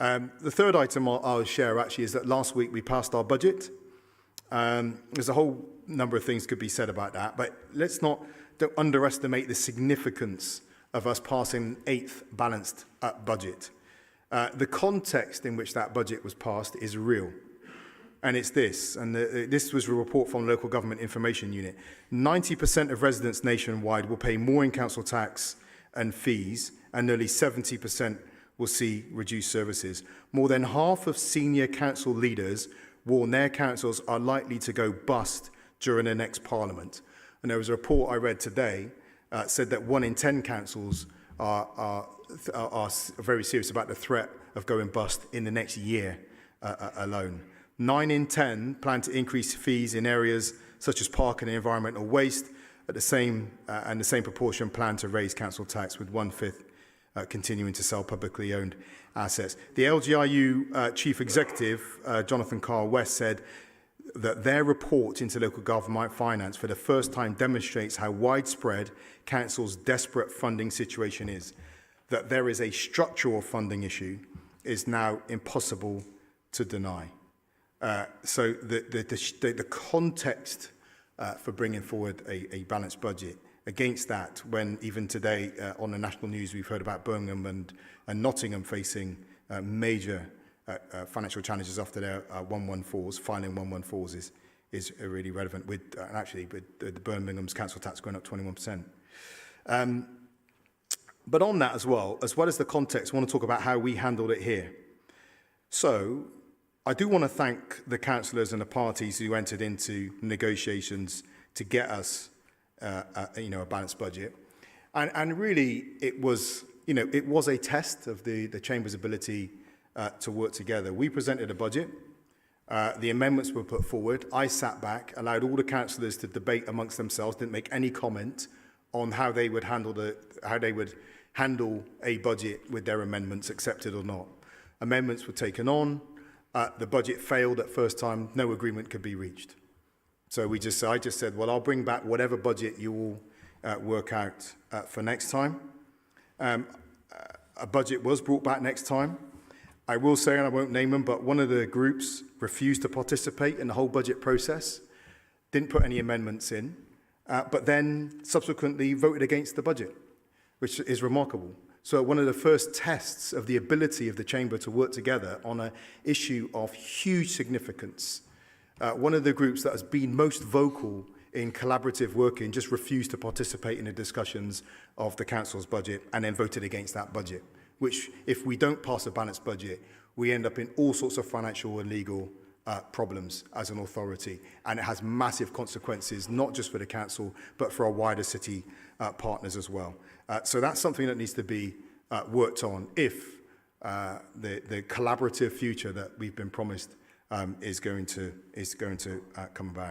The third item I'll share actually is that last week we passed our budget. There's a whole number of things could be said about that, but don't underestimate the significance of us passing an eighth balanced budget. The context in which that budget was passed is real. And it's this, and this was a report from the Local Government Information Unit. 90% of residents nationwide will pay more in council tax and fees, and nearly 70% will see reduced services. More than half of senior council leaders warn their councils are likely to go bust during the next Parliament. And there was a report I read today said that 1 in 10 councils are very serious about the threat of going bust in the next year alone. 9 in 10 plan to increase fees in areas such as parking and environmental waste, at the same proportion plan to raise council tax, with 1/5 continuing to sell publicly owned assets. The LGRU Chief Executive, Jonathan Carr-West, said that their report into local government finance for the first time demonstrates how widespread council's desperate funding situation is. That there is a structural funding issue is now impossible to deny. So the context for bringing forward a balanced budget, against that, when even today on the national news we've heard about Birmingham and Nottingham facing major financial challenges after their 114s, filing 114s is really relevant, with actually with the Birmingham's council tax going up 21%. But on that as well as the context, I want to talk about how we handled it here. So I do want to thank the councillors and the parties who entered into negotiations to get us a balanced budget. And really it was a test of the Chamber's ability to work together. We presented a budget. The amendments were put forward. I sat back, allowed all the councillors to debate amongst themselves, didn't make any comment on how they would handle a budget with their amendments, accepted or not. Amendments were taken on. The budget failed at first time. No agreement could be reached. So I just said, well, I'll bring back whatever budget you will work out for next time. A budget was brought back next time. I will say, and I won't name them, but one of the groups refused to participate in the whole budget process, didn't put any amendments in, but then subsequently voted against the budget, which is remarkable. So one of the first tests of the ability of the Chamber to work together on an issue of huge significance. One of the groups that has been most vocal in collaborative working just refused to participate in the discussions of the council's budget and then voted against that budget, which, if we don't pass a balanced budget, we end up in all sorts of financial and legal problems as an authority. And it has massive consequences, not just for the council, but for our wider city partners as well. So that's something that needs to be worked on if the collaborative future that we've been promised is going to come about.